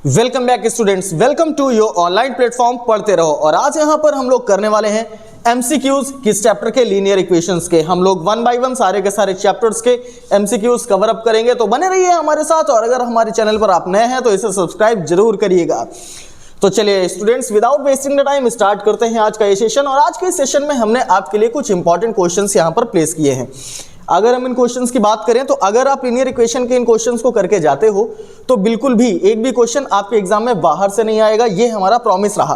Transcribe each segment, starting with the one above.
Welcome back students, welcome to your online platform पढ़ते रहो। और आज यहाँ पर हम लोग करने वाले हैं एमसीक्यूज किस चैप्टर के, लीनियर इक्वेशंस के। हम लोग वन बाय वन सारे के सारे चैप्टर्स के एमसीक्यूज कवर अप करेंगे, तो बने रहिए हमारे साथ। और अगर हमारे चैनल पर आप नए हैं तो इसे सब्सक्राइब जरूर करिएगा। तो चलिए students, without wasting the time start करते हैं आज का ये सेशन। और आज के सेशन में हमने आपके लिए कुछ इंपॉर्टेंट क्वेश्चंस यहाँ पर प्लेस किए हैं। अगर हम इन क्वेश्चंस की बात करें तो अगर आप लीनियर इक्वेशन के इन क्वेश्चंस को करके जाते हो तो बिल्कुल भी एक भी क्वेश्चन आपके एग्जाम में बाहर से नहीं आएगा, ये हमारा प्रॉमिस रहा।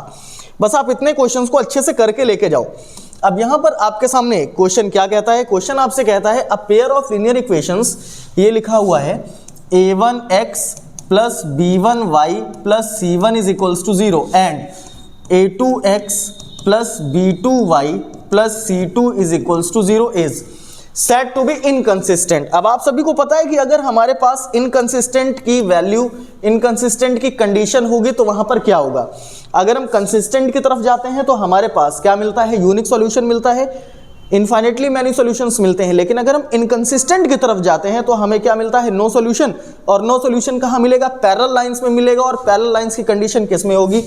बस आप इतने क्वेश्चंस को अच्छे से करके लेके जाओ। अब यहाँ पर आपके सामने क्वेश्चन क्या कहता है, क्वेश्चन आपसे कहता है a pair of linear equations, ये लिखा हुआ है a1x plus b1y plus c1 is equals to 0 and a2x plus b2y plus c2 is equals to 0 is said to be inconsistent. अब आप सभी को पता है कि अगर हमारे पास इनकंसिस्टेंट की वैल्यू, इनकंसिस्टेंट की कंडीशन होगी तो वहां पर क्या होगा। अगर हम कंसिस्टेंट की तरफ जाते हैं तो हमारे पास क्या मिलता है, यूनिक सॉल्यूशन मिलता है, इनफाइनेटली मैनी सॉल्यूशंस मिलते हैं। लेकिन अगर हम इनकंसिस्टेंट की तरफ जाते हैं तो हमें क्या मिलता है, नो सॉल्यूशन। और नो सॉल्यूशन कहां मिलेगा, पैरेलल लाइंस में मिलेगा। और पैरेलल लाइंस की कंडीशन किस में होगी,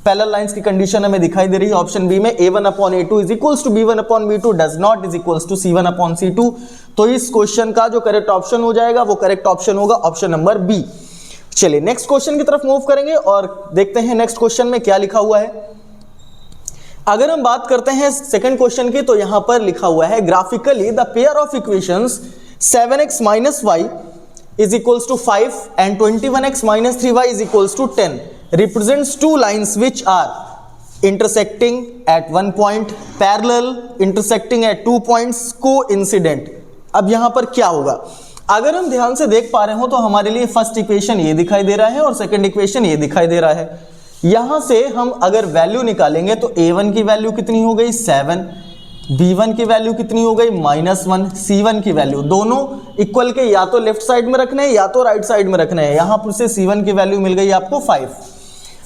पैरेलल लाइंस की कंडीशन हमें दिखाई दे रही है ऑप्शन बी में, a1/a2 is equals to b1/b2 does not is equals to c1/c2। तो इस क्वेश्चन का जो करेक्ट ऑप्शन हो जाएगा वो करेक्ट ऑप्शन होगा ऑप्शन नंबर बी। चलिए नेक्स्ट क्वेश्चन की तरफ मूव करेंगे और देखते हैं नेक्स्ट क्वेश्चन में क्या लिखा हुआ है। अगर हम बात करते हैं सेकंड क्वेश्चन की तो यहां पर लिखा हुआ है graphically the pair of equations 7x minus y is equals to 5 and 21x minus 3y is equals to 10 represents two lines which are intersecting at one point, parallel, intersecting at 2 points, coincident। अब यहां पर क्या होगा, अगर हम ध्यान से देख पा रहे हो तो हमारे लिए फर्स्ट इक्वेशन ये दिखाई दे रहा है और सेकंड इक्वेशन ये दिखाई दे रहा है। यहां से हम अगर वैल्यू निकालेंगे तो a1 की वैल्यू कितनी हो गई 7, b1 की वैल्यू कितनी हो गई -1, c1 की वैल्यू, दोनों इक्वल के या तो लेफ्ट साइड में रखने हैं या तो राइट साइड में रखने हैं। यहां पर से c1 की वैल्यू मिल गई आपको 5।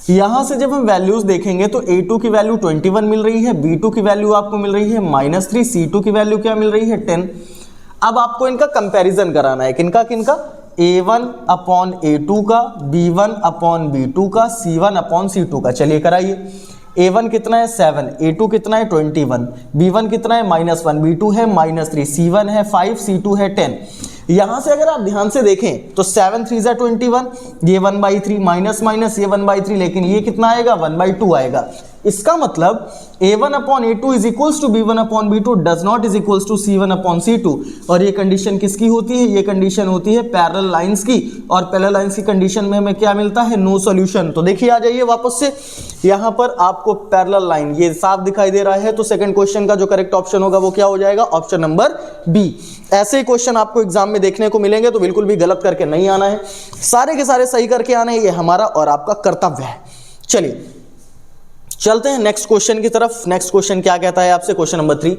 यहां से जब हम वैल्यूज देखेंगे तो a2 की वैल्यू 21 मिल रही है, b2 की वैल्यू आपको मिल रही है -3, c2 की वैल्यू क्या मिल रही है 10। अब आपको इनका कंपैरिजन कराना है, किनका किनका, a1/a2 का, b1/b2 का, c1/c2 का। चलिए कराइए। a1 कितना है 7, a2 कितना है 21, b1 कितना है -1, b2 है -3, c1 है 5, c2 है 10। यहां से अगर आप ध्यान से देखें तो 7 3 जा 21, ये 1/3 माइनस माइनस ये 1/3, लेकिन ये कितना आएगा 1/2 आएगा। इसका मतलब a1/a2 is equals to b1/b2 does not is equals to c1/c2। और ये कंडीशन किसकी होती है, ये कंडीशन होती है पैरेलल लाइंस की। और पैरेलल लाइंस की कंडीशन में हमें क्या मिलता है, नो सॉल्यूशन। तो देखिए आ जाइए वापस से, यहां पर आपको पैरेलल लाइन ये साफ दिखाई दे रहा है। तो सेकंड क्वेश्चन का जो करेक्ट ऑप्शन होगा वो क्या हो जाएगा, ऑप्शन नंबर बी। ऐसे ही क्वेश्चन आपको एग्जाम में देखने को मिलेंगे, तो बिल्कुल भी गलत करके नहीं आना है, सारे के सारे सही करके आना है, ये हमारा और आपका कर्तव्य है। चलिए चलते हैं नेक्स्ट क्वेश्चन की तरफ। नेक्स्ट क्वेश्चन क्या कहता है आपसे, question number 3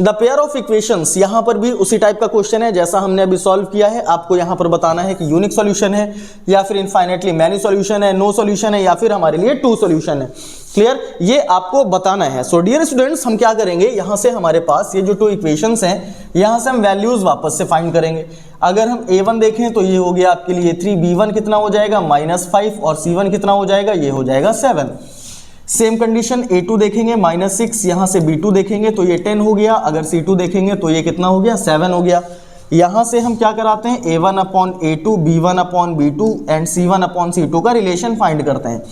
the pair of equations. यहां पर भी उसी टाइप का क्वेश्चन है जैसा हमने अभी सॉल्व किया है। आपको यहां पर बताना है कि यूनिक सॉल्यूशन है या फिर इनफाइनेटली मैनी सॉल्यूशन है, नो सॉल्यूशन है या फिर हमारे लिए 2 सॉल्यूशन है। क्लियर, ये आपको बताना है। सो डियर स्टूडेंट्स, हम क्या करेंगे, यहां से हमारे पास ये जो 2 इक्वेशंस हैं यहां से हम वैल्यूज वापस से फाइंड करेंगे। अगर हम a1 देखें तो ये हो गया आपके लिए 3, b1 कितना हो जाएगा -5 और c1 कितना हो जाएगा, ये हो जाएगा 7। सेम कंडीशन a2 देखेंगे -6, यहां से b2 देखेंगे तो ये 10 हो गया। अगर c2 देखेंगे तो ये कितना हो गया 7 हो गया। यहां से हम क्या कराते हैं, a1/a2, b1/b2 एंड c1/c2 का रिलेशन फाइंड करते हैं।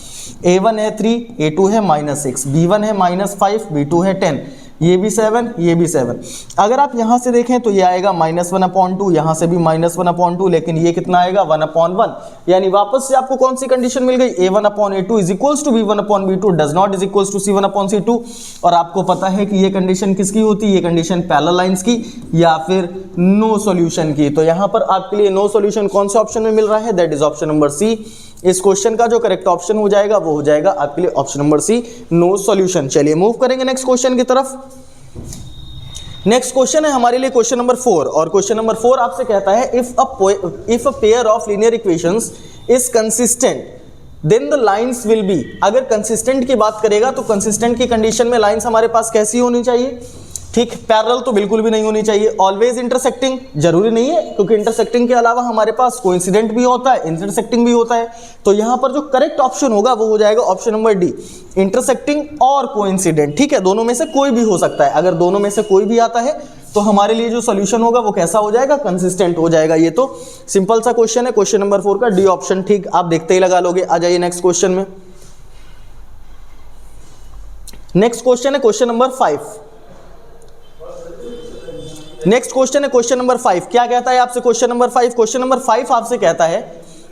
a1 है 3, a2 है -6, b1 है -5, b2 है 10, ये भी 7, ये भी 7। अगर आप यहां से देखें तो ये आएगा -1/2, यहां से भी -1/2, लेकिन ये कितना आएगा 1/1। यानी वापस से आपको कौन सी कंडीशन मिल गई, a1/a2 is equals to b1/b2 does not is equals to c1/c2। और आपको पता है कि ये कंडीशन किसकी होती है, ये कंडीशन पैरेलल लाइंस की या फिर नो सॉल्यूशन की। तो यहां पर आपके लिए नो सॉल्यूशन कौन से ऑप्शन में मिल रहा है, that is option number C. इस क्वेश्चन का जो करेक्ट ऑप्शन हो जाएगा वो हो जाएगा आपके लिए option number C, no solution. चलिए मूव करेंगे नेक्स्ट क्वेश्चन की तरफ। नेक्स्ट क्वेश्चन है हमारे लिए क्वेश्चन नंबर 4। और क्वेश्चन नंबर 4 आपसे कहता है if a pair of linear equations is consistent then the lines will be. अगर कंसिस्टेंट की बात करेगा तो कंसिस्टेंट की कंडीशन में लाइंस हमारे पास कैसी होनी चाहिए, ठीक। पैरेलल तो बिल्कुल भी नहीं होनी चाहिए। ऑलवेज इंटरसेक्टिंग जरूरी नहीं है, क्योंकि इंटरसेक्टिंग के अलावा हमारे पास कोइंसिडेंट भी होता है, इंटरसेक्टिंग भी होता है। तो यहां पर जो करेक्ट ऑप्शन होगा वो हो जाएगा ऑप्शन नंबर डी, इंटरसेक्टिंग और कोइंसिडेंट। ठीक है, दोनों में से कोई भी हो सकता है। अगर दोनों में से कोई भी आता है तो हमारे लिए जो सोल्यूशन होगा वो कैसा हो जाएगा, कंसिस्टेंट हो जाएगा। ये तो सिंपल सा क्वेश्चन है। क्वेश्चन नंबर 4 का डी ऑप्शन ठीक आप देखते ही लगा लोगे। आ जाइए नेक्स्ट क्वेश्चन में। नेक्स्ट क्वेश्चन है क्वेश्चन नंबर 5। नेक्स्ट क्वेश्चन है क्वेश्चन नंबर 5। क्या कहता है आपसे क्वेश्चन नंबर 5? क्वेश्चन नंबर 5 आपसे कहता है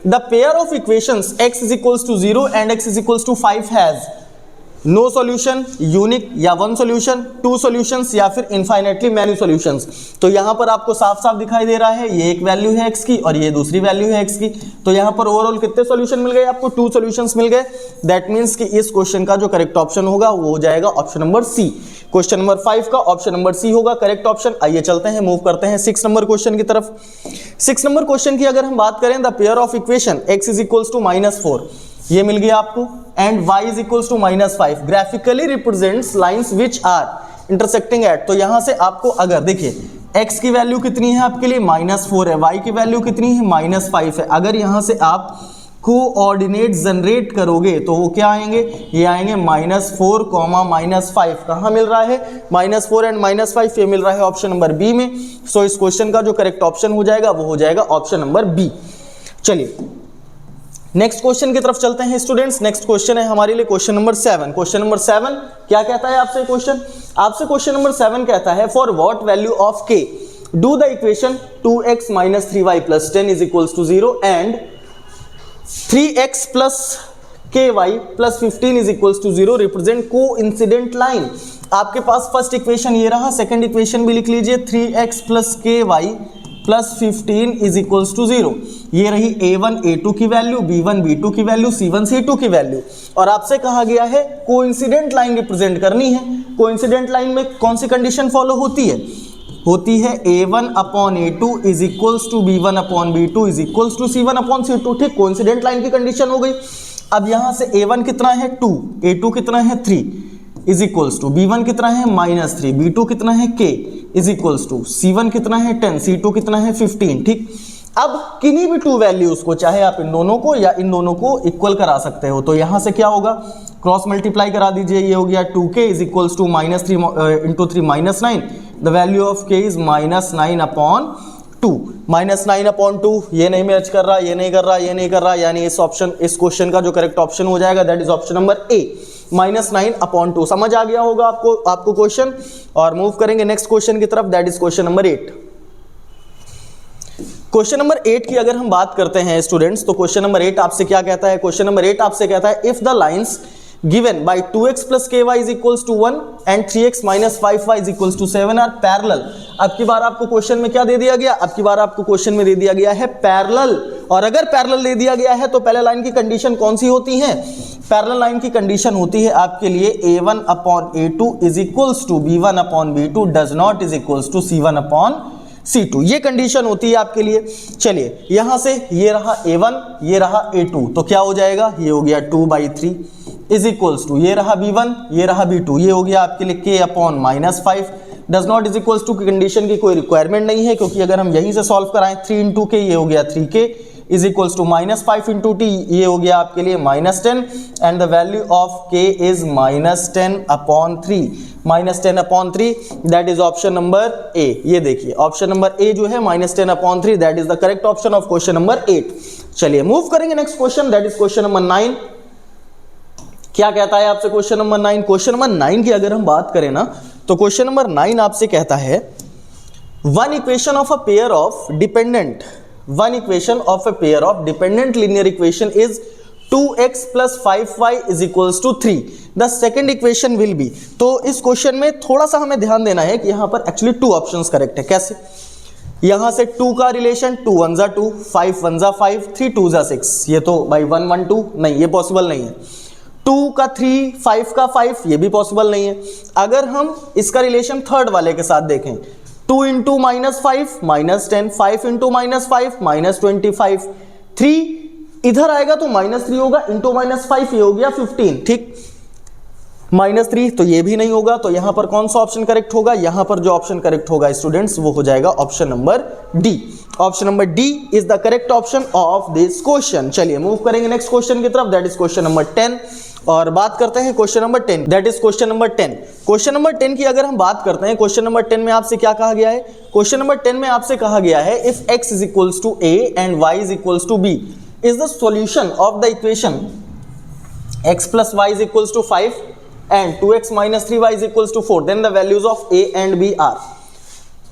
the pair of equations x is equals to 0 and x is equals to 5 has no solution, unique या वन सॉल्यूशन, टू सॉल्यूशंस या फिर इनफाइनेटली मैनी सॉल्यूशंस। तो यहां पर आपको साफ साफ दिखाई दे रहा है ये एक वैल्यू है x की और ये दूसरी वैल्यू है x की। तो यहां पर ओवरऑल कितने सॉल्यूशन मिल गए आपको? 2 सॉल्यूशंस मिल गए। दैट मींस कि इस क्वेश्चन का जो करेक्ट ऑप्शन होगा वो हो जाएगा option number C. Question number 5 का ऑप्शन नंबर सी होगा करेक्ट ऑप्शन। आइए चलते हैं, मूव करते हैं 6 नंबर क्वेश्चन की तरफ। 6 नंबर क्वेश्चन की अगर हम बात करें, the pair of equation x is equals to -4 ये मिल गया आपको and y is equals to -5 graphically represents lines which are intersecting at. तो यहां से आपको अगर देखिए x की वैल्यू कितनी है आपके लिए? -4 है। y की वैल्यू कितनी है? -5 है। अगर यहां से आप कोऑर्डिनेट जनरेट करोगे तो वो क्या आएंगे? ये आएंगे -4, -5। कहां मिल रहा है? -4 एंड -5 ये मिल रहा है ऑप्शन नंबर बी में। सो इस क्वेश्चन का जो करेक्ट ऑप्शन हो जाएगा वो हो जाएगा ऑप्शन नंबर बी। चलिए नेक्स्ट क्वेश्चन की तरफ चलते हैं स्टूडेंट्स। नेक्स्ट क्वेश्चन है हमारे लिए क्वेश्चन नंबर 7। क्वेश्चन नंबर 7 क्या कहता है आपसे क्वेश्चन? आपसे क्वेश्चन नंबर 7 कहता है for what value of k do the equation 2x - 3y + 10 is equals to 0 and 3x + ky + 15 is equals to 0 represent coincident line. आपके पास फर्स्ट इक्वेशन ये रहा, सेकंड इक्वेशन भी लिख लीजिए 3x + ky + 15 is equals to 0। ये रही a1 a2 की value, b1 b2 की वैल्यू, c1 c2 की वैल्यू। और आपसे कहा गया है कोइंसिडेंट लाइन रिप्रेजेंट करनी है। कोइंसिडेंट लाइन में कौन सी कंडीशन फॉलो होती है? होती है a1/a2 is equals to b1/b2 is equals to c1/c2। ठीक, कोइंसिडेंट लाइन की कंडीशन हो गई। अब यहां से a1 कितना है? 2, a2 कितना है? 3 इज इक्वल्स टू b1 कितना है? -3, b2 कितना है? k is equals to c1 कितना है? 10, c2 कितना है? 15। ठीक, अब किन्हीं भी 2 वैल्यूज को, चाहे आप इन दोनों को या इन दोनों को इक्वल करा सकते हो। तो यहां से क्या होगा? क्रॉस मल्टीप्लाई करा दीजिए। ये हो गया 2k is equals to -3 × 3 -9। The value of k is -9/2। -9/2 ये नहीं मैच कर रहा, ये नहीं कर रहा, ये नहीं कर रहा, यानी इस क्वेश्चन का जो करेक्ट ऑप्शन हो जाएगा that is option number A, -9/2। समझ आ गया होगा आपको क्वेश्चन। और मूव करेंगे नेक्स्ट क्वेश्चन की तरफ, that is question number 8। Question number 8 की अगर हम बात करते हैं स्टूडेंट्स, तो क्वेश्चन नंबर 8 आपसे क्या कहता है? क्वेश्चन नंबर 8 आपसे कहता है if the lines given by 2x + ky is equals to 1 and 3x - 5y is equals to 7 are parallel। अब की बार आपको क्वेश्चन में क्या दे दिया गया? अब की बार आपको क्वेश्चन में दे दिया गया है पैरेलल। और अगर पैरेलल दे दिया गया है तो पहले लाइन की कंडीशन कौन सी होती है? पैरेलल लाइन की कंडीशन होती है आपके लिए a1/a2 is equals to b1/b2 does not is equals to c1/c2। ये कंडीशन होती है आपके लिए। चलिए यहां से ये रहा a1, ये रहा a2, तो क्या हो जाएगा? ये हो गया 2/3 इज इक्वल्स टू ये रहा b1, ये रहा b2, ये हो गया आपके लिए k/-5 does not is equals to की कंडीशन की कोई रिक्वायरमेंट नहीं है, क्योंकि अगर हम यहीं से सॉल्व कराएं 3 × k ये हो गया 3k is equals to -5 × t ये हो गया आपके लिए -10 and the value of k is -10/3 -10/3 that is option number A. ये देखिए ऑप्शन नंबर ए जो है -10/3 that is the correct option of question number 8। चलिए मूव करेंगे next question, that is question number 9। क्या कहता है आपसे क्वेश्चन नंबर 9? क्वेश्चन नंबर 9 की अगर हम बात करें ना, तो क्वेश्चन नंबर 9 आपसे कहता है one equation of a pair of dependent linear equation is 2x + 5y is equals to 3। The second equation will be. तो इस क्वेश्चन में थोड़ा सा हमें ध्यान देना है कि यहां पर एक्चुअली 2 ऑप्शंस करेक्ट है। कैसे? यहां से 2 का रिलेशन 2 1 × 2, 5 1 × 5, 3 2 × 6। ये तो भाई 1 1 2 नहीं, ये पॉसिबल नहीं है। 2 का 3, 5 का 5, ये भी पॉसिबल नहीं है। अगर हम इसका रिलेशन थर्ड वाले के साथ देखें, 2 × -5 -10, 5 × -5 -25, 3 इधर आएगा तो -3 होगा, इंटू -5 ये हो गया 15। ठीक, -3, तो ये भी नहीं होगा। तो यहां पर कौन सा ऑप्शन करेक्ट होगा? यहां पर जो ऑप्शन करेक्ट होगा स्टूडेंट्स वो हो जाएगा option number D. Option number D is the correct option of this question. चलिए मूव करेंगे नेक्स्ट क्वेश्चन की तरफ, दैट इज क्वेश्चन नंबर 10 और बात करते हैं question number 10, that is question number 10। Question number 10 की अगर हम बात करते हैं, क्वेश्चन नंबर 10 में आपसे क्या कहा गया है? क्वेश्चन नंबर 10 में आपसे कहा गया है if x is equals to a and y is equals to b is the solution of the equation x plus y is equals to 5 and 2x minus 3y is equals to 4, then the values of a and b are.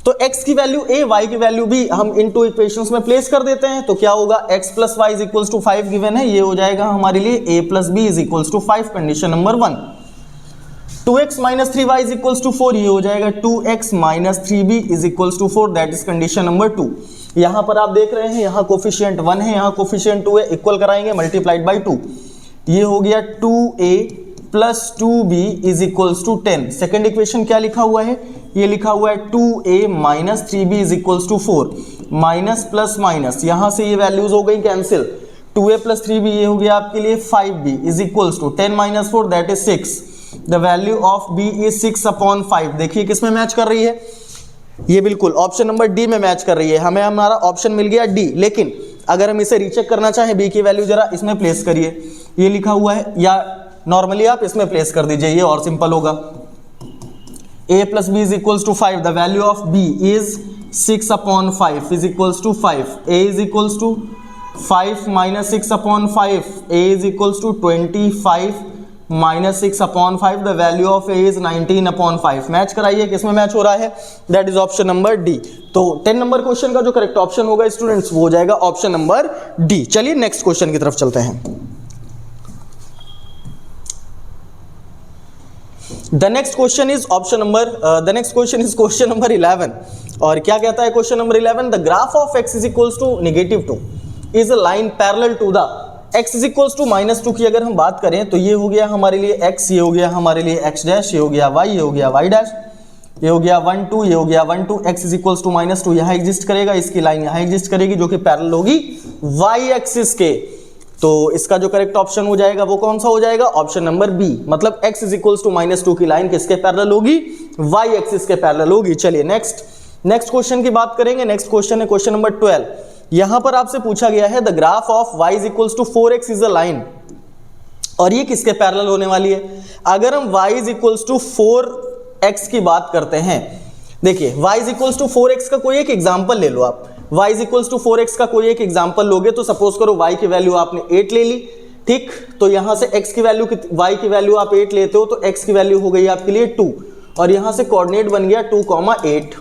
तो x की value a, y की value b हम इन two equations में place कर देते हैं। तो क्या होगा? x plus Y is equals to 5 given है, ये हो जाएगा हमारे लिए a plus B is equals to 5, condition number 1। 2x minus 3y is equals to 4, ये हो जाएगा 2x minus 3b is equals to 4, that is condition number 2। यहां पर आप देख रहे हैं यहाँ कोफिशिएंट 1 है, यहाँ कोफिशिएंट 2 है, इक्वल कराएंगे मल्टीप्लाइड बाई 2, ये हो गया 2a plus 2b is equals to 10। Second equation क्या लिखा हुआ है? ये लिखा हुआ है 2a minus 3b is equals to 4, minus plus minus, यहां से ये वैल्यूज हो गई कैंसिल, 2a प्लस 3b ये हो गया आपके लिए 5b is equals to 10 minus 4 that is 6, the value of b is 6/5। देखिए किस में मैच कर रही है? ये बिल्कुल ऑप्शन नंबर डी में मैच कर रही है, हमें हमारा ऑप्शन मिल गया डी। लेकिन अगर हम इसे रीचेक करना चाहें, b की वैल्यू जरा इसमें प्लेस करिए, ये लिखा हुआ है, या नॉर्मली आप इसमें प्लेस कर दीजिए, ये और सिंपल होगा। a plus B is equals to 5, the value of b is 6/5 is equals to 5, a is equals to 5 minus 6/5, a is equals to 25 minus 6/5, the value of a is 19/5। Match कराइए, किसमें match हो रहा है? That is option number D. तो 10 number question का जो correct option होगा students वो हो जाएगा ऑप्शन नंबर डी। चलिए नेक्स्ट क्वेश्चन की तरफ चलते हैं। The next question is question number 11 और क्या कहता है question number 11? The graph of x is equals to -2 is a line parallel to the x is equals to -2 की अगर हम बात करें तो ये हो गया हमारे लिए x, ये हो गया हमारे लिए x डैश, ये हो गया y, ये हो गया y डैश, ये हो गया 1 2, ये हो गया 1 2, x is equals to -2 यहाँ एग्जिस्ट करेगा, इसकी लाइन यहाँ एग्जिस्ट करेगी जो कि पैरेलल होगी y एक्सिस के। तो इसका जो करेक्ट ऑप्शन हो जाएगा वो कौन सा हो जाएगा? ऑप्शन नंबर बी, मतलब x इज इक्वल्स टू -2 की लाइन किसके पैरेलल होगी? y एक्सिस के पैरेलल होगी। चलिए नेक्स्ट क्वेश्चन की बात करेंगे। नेक्स्ट क्वेश्चन है क्वेश्चन नंबर 12। यहां पर आपसे पूछा गया है the graph of y is equals to 4x is a line, और ये किसके पैरेलल होने वाली है? अगर हम y is equals to 4x की बात करते हैं, देखिए y is equals to 4x का कोई एक एग्जांपल ले लो आप, y is equals to 4x का कोई एक एग्जांपल लोगे तो सपोज करो y की वैल्यू आपने 8 ले ली, ठीक, तो यहां से x की वैल्यू y की वैल्यू आप 8 लेते हो तो x की वैल्यू हो गई आपके लिए 2, और यहां से कोऑर्डिनेट बन गया 2,8,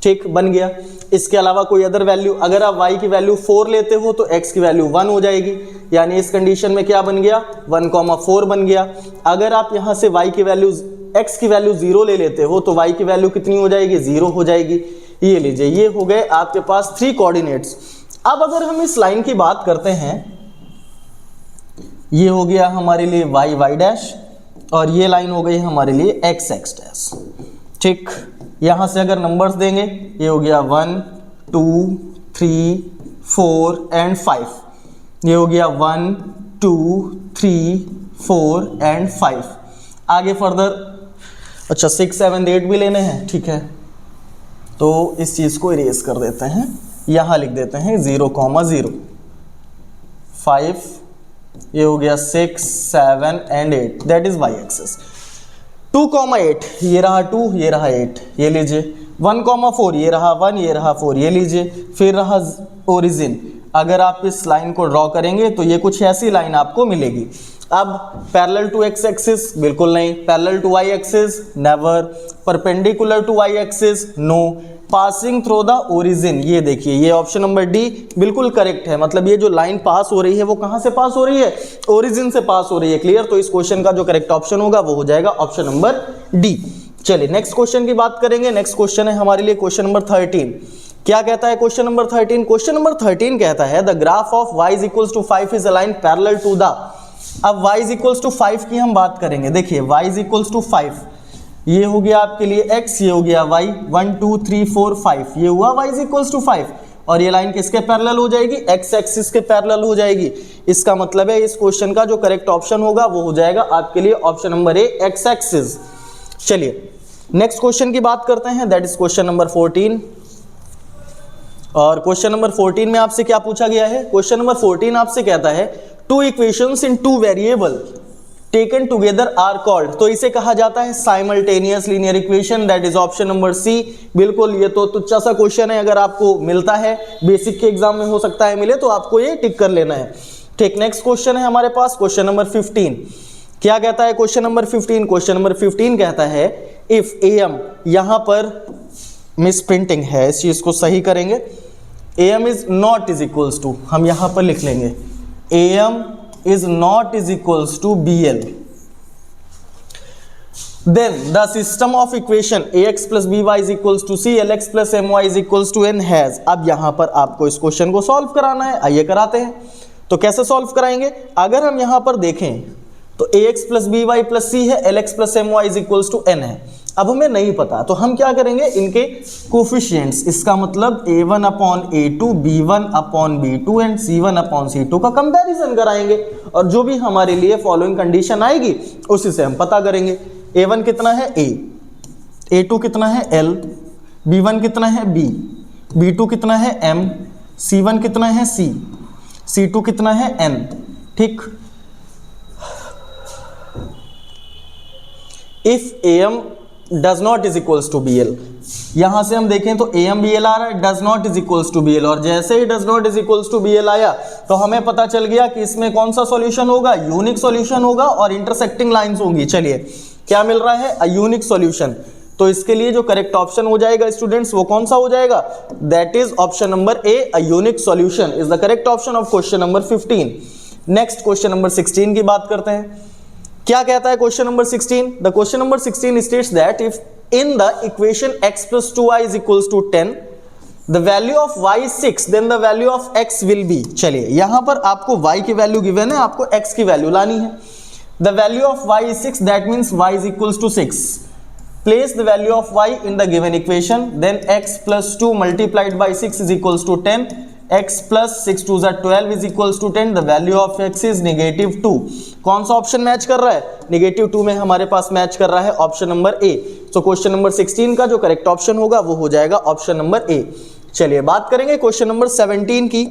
ठीक बन गया। इसके अलावा कोई अदर वैल्यू, अगर आप y की वैल्यू 4 लेते हो तो x की वैल्यू 1 हो जाएगी, यानी इस कंडीशन में क्या बन गया? 1,4 बन गया। अगर आप यहां से y की वैल्यू x की वैल्यू 0 ले लेते हो तो y की वैल्यू कितनी हो जाएगी? 0 हो जाएगी। ये लीजिए, ये हो गए आपके पास 3 कोऑर्डिनेट्स। अब अगर हम इस लाइन की बात करते हैं, ये हो गया हमारे लिए y डैश, और ये लाइन हो गई हमारे लिए x डैश, ठीक। यहां से अगर नंबर्स देंगे, ये हो गया 1 2 3 4 एंड 5, ये हो गया 1 2 3 4 एंड 5। आगे फर्दर अच्छा 6 7 8 भी लेने हैं, ठीक है, तो इस चीज को इरेज कर देते हैं, यहां लिख देते हैं 0,0 5, ये हो गया 6 7 and 8, that is y axis. 2,8 ये रहा 2, ये रहा 8, ये लीजिए 1,4 ये रहा 1, ये रहा 4, ये लीजिए, फिर रहा ओरिजिन। अगर आप इस लाइन को ड्रॉ करेंगे तो ये कुछ ऐसी लाइन आपको मिलेगी। अब पैरेलल टू x एक्सिस बिल्कुल नहीं, parallel to y axis never, perpendicular to y axis no, passing through the origin, ये देखिए ये ऑप्शन नंबर डी बिल्कुल करेक्ट है। मतलब ये जो लाइन पास हो रही है वो कहां से पास हो रही है? ओरिजिन से पास हो रही है। क्लियर? तो इस क्वेश्चन का जो करेक्ट ऑप्शन होगा वो हो जाएगा ऑप्शन नंबर डी। चलिए नेक्स्ट क्वेश्चन की बात करेंगे। नेक्स्ट क्वेश्चन है हमारे लिए क्वेश्चन नंबर 13। क्या कहता है क्वेश्चन नंबर 13? क्वेश्चन नंबर 13 कहता है the graph of y is equals to 5 is a line parallel to the. अब y इज इक्वल्स टू 5 की हम बात करेंगे। देखिए y इज इक्वल्स टू 5, ये हो गया आपके लिए x, ये हो गया y, 1 2 3 4 5, ये हुआ y इज इक्वल्स टू 5, और ये लाइन किसके पैरेलल हो जाएगी, एक्स एक्सिस के पैरेलल हो जाएगी। इसका मतलब है इस क्वेश्चन का जो करेक्ट ऑप्शन होगा वो हो जाएगा आपके लिए option number A, x axis. चलिए नेक्स्ट क्वेश्चन की बात करते हैं, दैट इज क्वेश्चन नंबर 14। और क्वेश्चन नंबर 14 में आपसे क्या पूछा गया है, क्वेश्चन नंबर 14 आपसे कहता है two equations in two variable taken together are called, तो इसे कहा जाता है simultaneous linear equation, that is option number C. बिल्कुल ये तो तुच्चा सा क्वेश्चन है, अगर आपको मिलता है बेसिक के एग्जाम में हो सकता है मिले, तो आपको ये टिक कर लेना है। ठीक, नेक्स्ट क्वेश्चन है हमारे पास क्वेश्चन नंबर 15। क्या कहता है क्वेश्चन नंबर 15, क्वेश्चन नंबर 15 कहता है इफ एम, यहां पर मिस प्रिंटिंग है, इस चीज को सही करेंगे, M is not is equals to, हम यहां पर लिख लेंगे M is not is equals to BL, then the system of equation ax plus by is equals to c, lx plus my is equals to n has। अब यहां पर आपको इस क्वेश्चन को सॉल्व कराना है, आइए कराते हैं। तो कैसे सॉल्व कराएंगे, अगर हम यहां पर देखें तो ax plus by plus c है, lx plus my is equals to n है। अब हमें नहीं पता तो हम क्या करेंगे, इनके कोफिशिएंट्स, इसका मतलब a1 upon a2, b1 upon b2 and c1 upon c2 का कंपैरिजन कराएंगे, और जो भी हमारे लिए फॉलोइंग कंडीशन आएगी उसी से हम पता करेंगे। a1 कितना है a, a2 कितना है l, b1 कितना है b, b2 कितना है m, c1 कितना है c, c2 कितना है n। ठीक, if am does not is equals to BL, यहां से हम देखें तो AM BL आ रहा है, does not is equals to BL, और जैसे ही does not is equals to BL आया तो हमें पता चल गया कि इसमें कौन सा सॉल्यूशन होगा, यूनिक सॉल्यूशन होगा और इंटरसेक्टिंग लाइंस होंगी। चलिए क्या मिल रहा है, अ यूनिक सॉल्यूशन। तो इसके लिए जो करेक्ट ऑप्शन हो जाएगा स्टूडेंट्स वो कौन सा हो जाएगा, that is option number A, a unique solution is the correct option of question number 15। Next question number 16 की बात करते हैं। क्या कहता है question number 16, the question number 16 states that if in the equation x plus 2y is equals to 10 the value of y is 6 then the value of x will be। चलिए यहां पर आपको y की वैल्यू गिवन है, आपको x की value लानी है। the value of y is 6, that means y is equals to 6, place the value of y in the given equation, then x plus 2 multiplied by 6 is equals to 10, x plus 6 2 are 12 is equals to 10, the value of x is -2। कौन सा option match कर रहा है, -2 में हमारे पास match कर रहा है ऑप्शन नंबर ए। तो क्वेश्चन नंबर 16 का जो करेक्ट ऑप्शन होगा वो हो जाएगा ऑप्शन नंबर ए। चलिए बात करेंगे क्वेश्चन नंबर 17 की।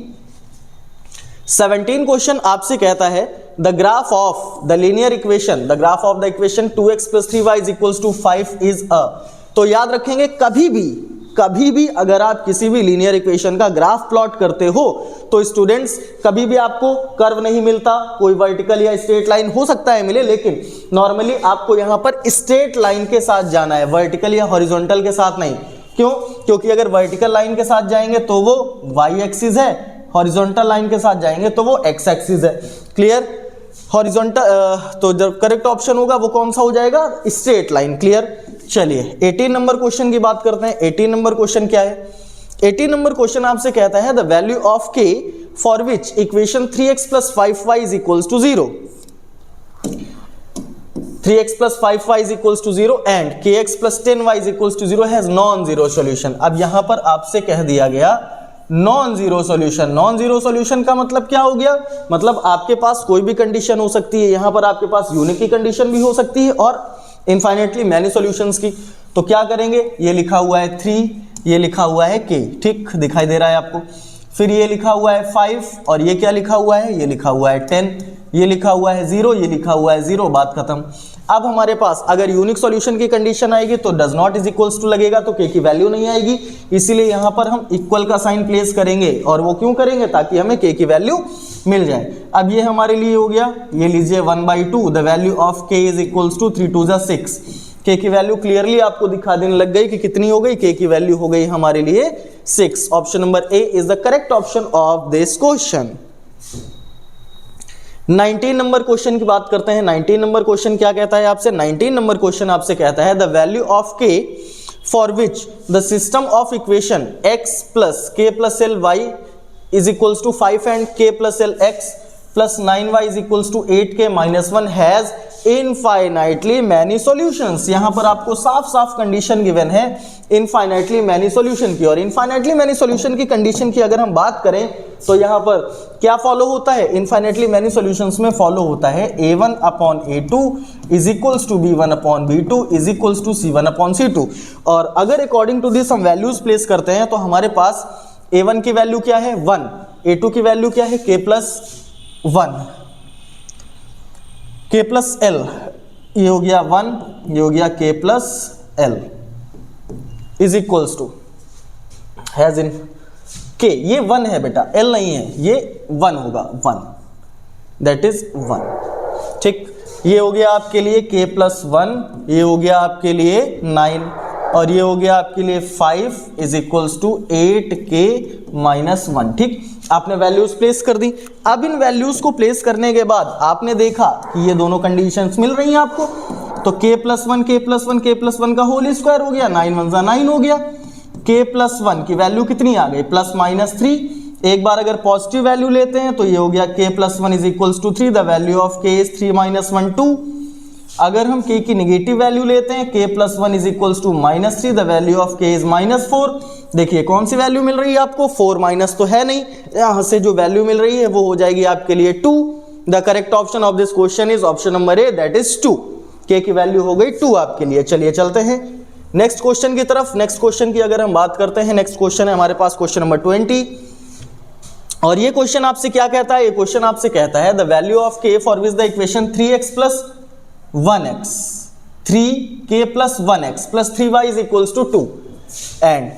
17 क्वेश्चन आपसे कहता है the graph of the linear equation, the graph of the equation 2x plus 3y is equals to 5 is a। तो याद रखेंगे कभी भी अगर आप किसी भी लीनियर इक्वेशन का ग्राफ प्लॉट करते हो तो स्टूडेंट्स कभी भी आपको कर्व नहीं मिलता, कोई वर्टिकल या स्ट्रेट लाइन हो सकता है मिले, लेकिन नॉर्मली आपको यहां पर स्ट्रेट लाइन के साथ जाना है, वर्टिकल या हॉरिजॉन्टल के साथ नहीं। क्यों, क्योंकि अगर वर्टिकल लाइन के साथ जाएंगे तो वो y एक्सिस है, हॉरिजॉन्टल लाइन के साथ जाएंगे तो वो x एक्सिस है। क्लियर, हॉरिजॉन्टल तो जो करेक्ट ऑप्शन होगा वो कौन सा हो जाएगा, स्ट्रेट लाइन। क्लियर। चलिए 18 नंबर क्वेश्चन की बात करते हैं। 18 नंबर क्वेश्चन क्या है, 18 नंबर क्वेश्चन आपसे कहता है the value of k for which equation 3x plus 5y is equals to 0, 3x plus 5y is equals to 0 and kx plus 10y is equals to 0 has non-zero solution। अब यहां पर आपसे कह दिया गया non zero solution. Non zero solution का मतलब क्या हो गया, मतलब आपके पास कोई भी कंडीशन हो सकती है, यहां पर आपके पास यूनिक की कंडीशन भी हो सकती है और इनफाइनेटली मैनी सॉल्यूशंस की। तो क्या करेंगे, ये लिखा हुआ है 3, ये लिखा हुआ है k, ठीक दिखाई दे रहा है आपको, फिर ये लिखा हुआ है 5 और ये क्या लिखा हुआ है, ये लिखा हुआ है 10, ये लिखा हुआ है 0, ये लिखा हुआ है 0, बात खत्म। अब हमारे पास अगर यूनिक सॉल्यूशन की कंडीशन आएगी तो does not is equals to लगेगा, तो k की वैल्यू नहीं आएगी, इसीलिए यहां पर हम इक्वल का साइन प्लेस करेंगे। और वो क्यों करेंगे, ताकि हमें k की वैल्यू मिल जाए। अब ये हमारे लिए हो गया, ये लीजिए 1/2, the value of k is equals to 3 2 6। k की वैल्यू क्लियरली आपको दिखा देने लग गई कि कितनी हो गई, k की वैल्यू हो गई हमारे लिए 6। Option number A is the correct option of this question. 19 number question की बात करते हैं। 19 नंबर क्वेश्चन क्या कहता है आपसे, 19 नंबर क्वेश्चन आपसे कहता है the value of k for which the system of equation x plus k plus l y is equals to 5 and k plus l x plus 9y is equals to 8k minus 1 has infinitely many solutions. यहां पर आपको साफ साफ condition given है infinitely many solution की, और infinitely many solution की condition की अगर हम बात करें तो यहां पर क्या फॉलो होता है, इनफाइनाइटली मैनी सॉल्यूशंस में फॉलो होता है a1 upon a2 is equals to b1 upon b2 is equals to c1 upon c2। और अगर अकॉर्डिंग टू दिस हम वैल्यूज प्लेस करते हैं तो हमारे पास a1 की वैल्यू क्या है 1, a2 की वैल्यू क्या है k plus 1, k plus l, ये हो गया 1, ये हो गया k plus l is equals to has in k, ये 1 है बेटा, l नहीं है, ये 1 होगा, 1 दैट इज 1। ठीक, ये हो गया आपके लिए k प्लस 1, ये हो गया आपके लिए 9, और ये हो गया आपके लिए 5 is equals to 8k minus 1। ठीक, आपने वैल्यूज प्लेस कर दी। अब इन वैल्यूज को प्लेस करने के बाद आपने देखा कि ये दोनों कंडीशंस मिल रही हैं आपको, तो k plus 1 k plus 1 k plus 1 का होल स्क्वायर हो गया, 9 1 9 हो गया। k प्लस 1 की वैल्यू कितनी आ गई, प्लस माइनस 3। एक बार अगर पॉजिटिव वैल्यू लेते हैं तो ये हो गया k plus 1 is equals to 3, the value of k is 3 minus 1 2। अगर हम k की नेगेटिव वैल्यू लेते हैं k plus 1 is equals to minus 3, the value of k is minus 4। देखिए कौन सी वैल्यू मिल रही है आपको, 4 माइनस तो है नहीं, यहां से जो वैल्यू मिल रही है वो हो जाएगी आपके लिए 2। The correct option of this question is option number A, that is 2। k की वैल्यू हो गई 2 आपके लिए। चलिए चलते हैं नेक्स्ट क्वेश्चन की तरफ। नेक्स्ट क्वेश्चन की अगर हम बात करते हैं, नेक्स्ट क्वेश्चन है हमारे पास क्वेश्चन नंबर 20, और ये क्वेश्चन आपसे क्या कहता है, ये क्वेश्चन आपसे कहता है the value of k for which the equation 3x plus 1x 3k plus 1x plus 3y is equals to 2, and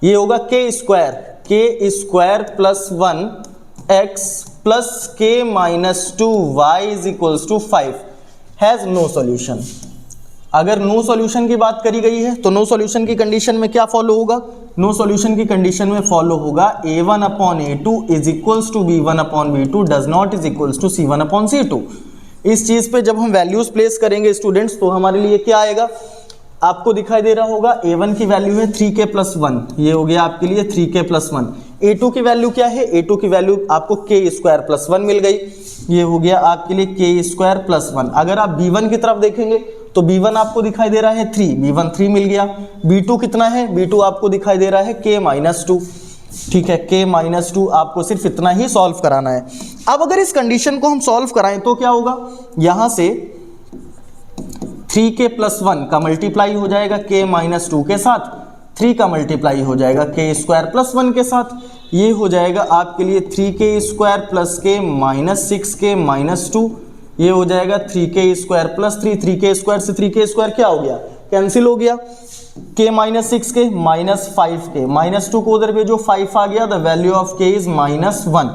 ये होगा k square plus 1x plus k minus 2y is equals to 5 has no solution. अगर no solution की बात करी गई है तो no solution की कंडीशन में क्या फॉलो होगा, नो सॉल्यूशन की कंडीशन में फॉलो होगा a1 upon a2 is equals to b1 upon b2 does not is equals to c1 upon c2। इस चीज पे जब हम वैल्यूज प्लेस करेंगे स्टूडेंट्स तो हमारे लिए क्या आएगा, आपको दिखाई दे रहा होगा a1 की वैल्यू है 3k प्लस 1, ये हो गया आपके लिए 3k प्लस 1। a2 की वैल्यू क्या है, a2 की वैल्यू आपको k स्क्वायर प्लस 1 मिल गई, ये हो गया आपके लिए k स्क्वायर प्लस 1। अगर आप b1 की तरफ देखेंगे तो b1 आपको दिखाई दे रहा है 3, b1 3 मिल गया। b2 कितना है, b2 आपको दिखाई दे रहा है k माइनस 2। ठीक है, k माइनस 2 आपको सिर्फ इतना ही सॉल्व कराना है। अब अगर इस कंडीशन को हम सॉल्व कराएं तो क्या होगा, यहां से 3k प्लस 1 का मल्टीप्लाई हो जाएगा k माइनस 2 के साथ, 3 का मल्टीप्लाई हो जाएगा k स्क्वायर प्लस 1 के साथ, ये हो जाएगा आपके लिए 3k square plus k minus 6k minus 2, ये हो जाएगा 3k square plus 3, 3k square से 3k स्क्वायर क्या हो गया, कैंसिल हो गया, k minus 6k minus 5k minus 2 को उधर भेजो 5 आ गया, the value of k is minus 1।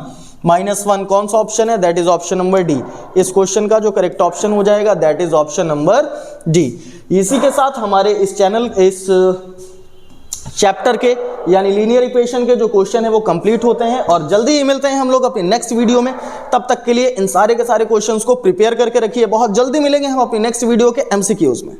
Minus 1 कौन सा ऑप्शन है, that is option number D. इस क्वेश्चन का जो करेक्ट ऑप्शन हो जाएगा that is option number D. इसी के साथ हमारे इस चैनल इस चैप्टर के यानी लीनियर इक्वेशन के जो क्वेश्चन है वो कंप्लीट होते हैं, और जल्दी ही मिलते हैं हम लोग अपनी नेक्स्ट वीडियो में। तब तक के लिए इन सारे के सारे क्वेश्चंस को प्रिपेयर करके रखिए, बहुत जल्दी मिलेंगे हम अपनी नेक्स्ट वीडियो के एमसीक्यूज में।